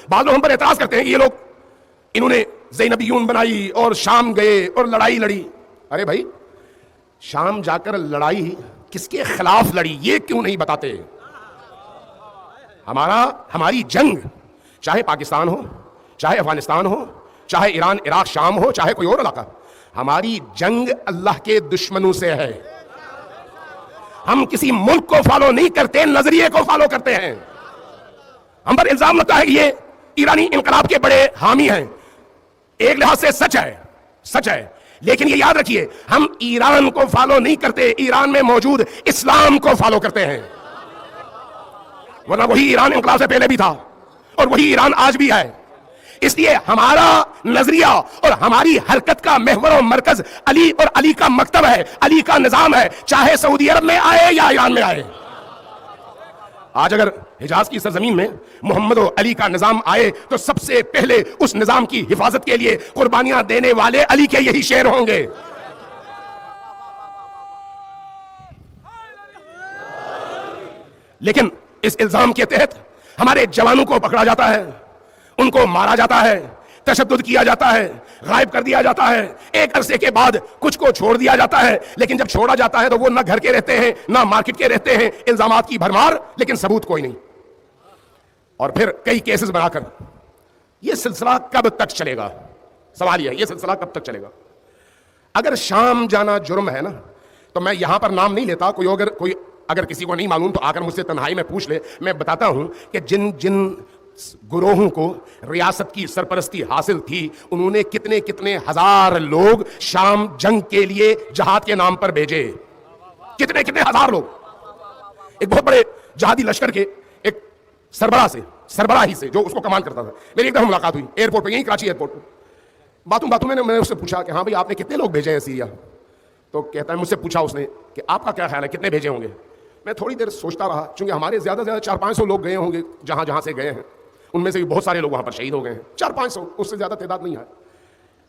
بعض لوگ ہم پر اعتراض کرتے ہیں کہ یہ لوگ انہوں نے زینبیون بنائی اور شام گئے اور لڑائی لڑی. ارے بھائی شام جا کر لڑائی کس کے خلاف لڑی یہ کیوں نہیں بتاتے؟ ہماری جنگ چاہے پاکستان ہو، چاہے افغانستان ہو، چاہے ایران عراق شام ہو، چاہے کوئی اور علاقہ، ہماری جنگ اللہ کے دشمنوں سے ہے. ہم کسی ملک کو فالو نہیں کرتے، نظریے کو فالو کرتے ہیں. ہم پر الزام لگتا ہے کہ یہ ایرانی انقلاب کے بڑے حامی ہیں. ایک لحاظ سے سچ ہے، لیکن یہ یاد رکھیے ہم ایران کو فالو نہیں کرتے، ایران میں موجود اسلام کو فالو کرتے ہیں. ورنہ وہی ایران انقلاب سے پہلے بھی تھا اور وہی ایران آج بھی ہے. اس لیے ہمارا نظریہ اور ہماری حرکت کا محور و مرکز علی اور علی کا مکتب ہے، علی کا نظام ہے، چاہے سعودی عرب میں آئے یا ایران میں آئے. آج اگر حجاز کی سرزمین میں محمد و علی کا نظام آئے تو سب سے پہلے اس نظام کی حفاظت کے لیے قربانیاں دینے والے علی کے یہی شیر ہوں گے. لیکن اس الزام کے تحت ہمارے جوانوں کو پکڑا جاتا ہے، ان کو مارا جاتا ہے، تشدد کیا جاتا ہے، غائب کر دیا جاتا ہے. ایک عرصے کے بعد کچھ کو چھوڑ دیا جاتا ہے، لیکن جب چھوڑا جاتا ہے تو وہ نہ گھر کے رہتے ہیں نہ مارکیٹ کے رہتے ہیں. الزامات کی بھرمار لیکن ثبوت کوئی نہیں. اور پھر کئی کیسز بنا کر یہ سلسلہ کب تک چلے گا؟ سوال یہ ہے یہ سلسلہ کب تک چلے گا؟ اگر شام جانا جرم ہے نا تو میں یہاں پر نام نہیں لیتا، کوئی اگر کسی کو نہیں معلوم تو آ کر مجھ سے تنہائی میں پوچھ لے. میں بتاتا ہوں کہ جن گروہوں کو ریاست کی سرپرستی حاصل تھی انہوں نے کتنے ہزار لوگ شام جنگ کے لیے جہاد کے نام پر بھیجے. کتنے ہزار لوگ. ایک بہت بڑے جہادی لشکر کے ایک سربراہی سے جو اس کو کمان کرتا تھا میری ایک دفعہ ملاقات ہوئی ایئرپورٹ پہ، یہیں کراچی ایئرپورٹ پہ. باتوں میں نے اس سے پوچھا کہ ہاں بھائی آپ نے کتنے لوگ بھیجے ہیں سیریا؟ تو کہتا ہے مجھ سے پوچھا اس نے کہ آپ کا کیا خیال ہے کتنے بھیجے ہوں گے؟ میں تھوڑی دیر سوچتا رہا، چونکہ ہمارے زیادہ سے زیادہ 400-500 لوگ گئے ہوں گے جہاں سے گئے ہیں. ان میں سے بھی بہت سارے لوگ وہاں پر شہید ہو گئے ہیں. 400-500 اس سے زیادہ تعداد نہیں ہے.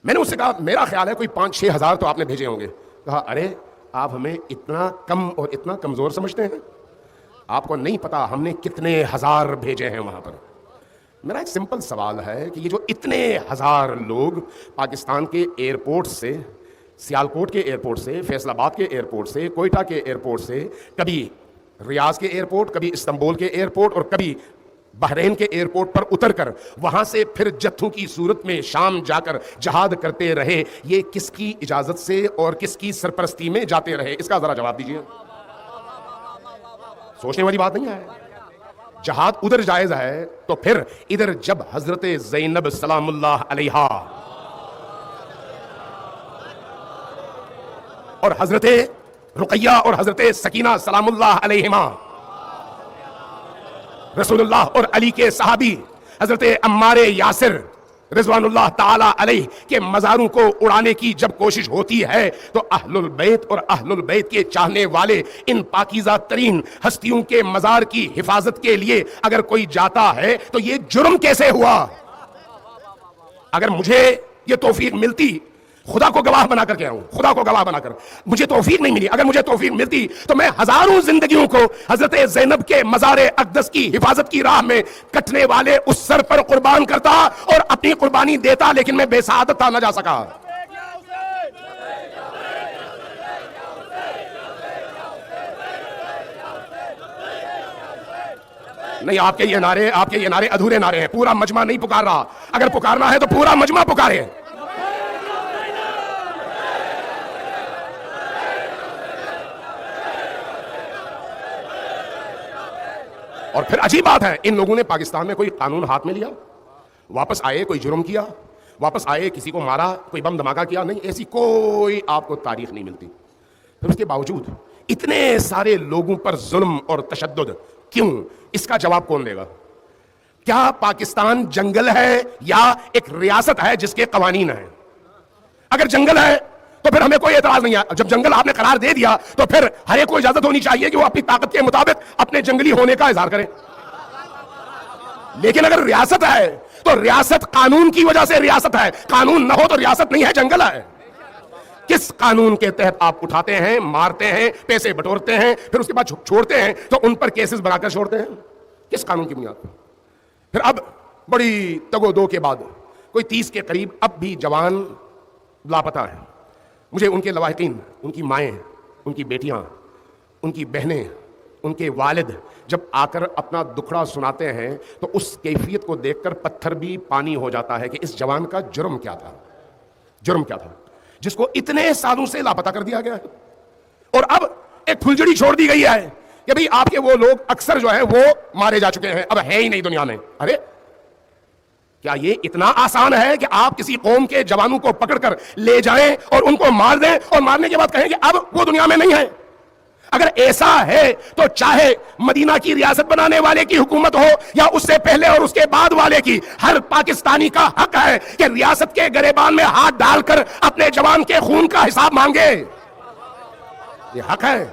میں نے اس سے کہا میرا خیال ہے کوئی 5-6 ہزار تو آپ نے بھیجے ہوں گے. کہا ارے آپ ہمیں اتنا کم اور اتنا کمزور سمجھتے ہیں؟ آپ کو نہیں پتا ہم نے کتنے ہزار بھیجے ہیں وہاں پر. میرا ایک سمپل سوال ہے کہ یہ جو اتنے ہزار لوگ پاکستان کے ایئرپورٹ سے، سیالکوٹ کے ایئرپورٹ سے، فیصل آباد کے ایئرپورٹ سے، کوئٹہ کے ایئرپورٹ سے، کبھی ریاض کے ایئرپورٹ، کبھی استنبول کے ایئرپورٹ اور کبھی بحرین کے ایئرپورٹ پر اتر کر وہاں سے پھر جتھوں کی صورت میں شام جا کر جہاد کرتے رہے، یہ کس کی اجازت سے اور کس کی سرپرستی میں جاتے رہے؟ اس کا ذرا جواب دیجیے. سوچنے والی بات نہیں ہے. جہاد ادھر جائز ہے تو پھر ادھر جب حضرت زینب سلام اللہ علیہا اور حضرت رقیہ اور حضرت سکینہ سلام اللہ علیہما، رسول اللہ اور علی کے صحابی حضرت عمار یاسر رضوان اللہ تعالی علیہ کے مزاروں کو اڑانے کی جب کوشش ہوتی ہے تو اہل البیت اور اہل البیت کے چاہنے والے ان پاکیزہ ترین ہستیوں کے مزار کی حفاظت کے لیے اگر کوئی جاتا ہے تو یہ جرم کیسے ہوا؟ اگر مجھے یہ توفیق ملتی، خدا کو گواہ بنا کر کہہ رہا ہوں، خدا کو گواہ بنا کر مجھے توفیق نہیں ملی، اگر مجھے توفیق ملتی تو میں ہزاروں زندگیوں کو حضرت زینب کے مزار اقدس کی حفاظت کی راہ میں کٹنے والے اس سر پر قربان کرتا اور اپنی قربانی دیتا، لیکن میں بے سعادت تھا، نہ جا سکا. نہیں، آپ کے یہ نعرے ادھورے نعرے ہیں. پورا مجمع نہیں پکار رہا. اگر پکارنا ہے تو پورا مجمع پکارے. اور پھر عجیب بات ہے، ان لوگوں نے پاکستان میں کوئی قانون ہاتھ میں لیا، واپس آئے کوئی جرم کیا، واپس آئے کسی کو مارا، کوئی بم دھماکہ کیا؟ نہیں، ایسی کوئی آپ کو تاریخ نہیں ملتی. پھر اس کے باوجود اتنے سارے لوگوں پر ظلم اور تشدد کیوں؟ اس کا جواب کون دے گا؟ کیا پاکستان جنگل ہے یا ایک ریاست ہے جس کے قوانین ہیں؟ اگر جنگل ہے تو پھر ہمیں کوئی اعتراض نہیں ہے. جب جنگل آپ نے قرار دے دیا تو پھر ہر ایک کو اجازت ہونی چاہیے کہ وہ اپنی طاقت کے مطابق اپنے جنگلی ہونے کا اظہار کرے. لیکن اگر ریاست ہے تو ریاست قانون کی وجہ سے ریاست ہے. قانون نہ ہو تو ریاست نہیں ہے، جنگل ہے. کس قانون کے تحت آپ اٹھاتے ہیں، مارتے ہیں، پیسے بٹورتے ہیں، پھر اس کے بعد چھوڑتے ہیں تو ان پر کیسز بنا کر چھوڑتے ہیں؟ کس قانون کی بنیاد پر؟ پھر اب بڑی تگو کے بعد کوئی 30 کے قریب اب بھی جوان لاپتہ ہیں. مجھے ان کے لواحقین، ان کی مائیں، ان کی بیٹیاں، ان کی بہنیں، ان کے والد جب آ کر اپنا دکھڑا سناتے ہیں تو اس کیفیت کو دیکھ کر پتھر بھی پانی ہو جاتا ہے کہ اس جوان کا جرم کیا تھا، جرم کیا تھا جس کو اتنے سالوں سے لاپتہ کر دیا گیا ہے. اور اب ایک پھلجڑی چھوڑ دی گئی ہے کہ بھئی آپ کے وہ لوگ اکثر جو ہے وہ مارے جا چکے ہیں، اب ہے ہی نہیں دنیا میں. ارے کیا یہ اتنا آسان ہے کہ آپ کسی قوم کے جوانوں کو پکڑ کر لے جائیں اور ان کو مار دیں اور مارنے کے بعد کہیں کہ اب وہ دنیا میں نہیں ہے؟ اگر ایسا ہے تو چاہے مدینہ کی ریاست بنانے والے کی حکومت ہو یا اس سے پہلے اور اس کے بعد والے کی، ہر پاکستانی کا حق ہے کہ ریاست کے گریبان میں ہاتھ ڈال کر اپنے جوان کے خون کا حساب مانگے. یہ حق ہے.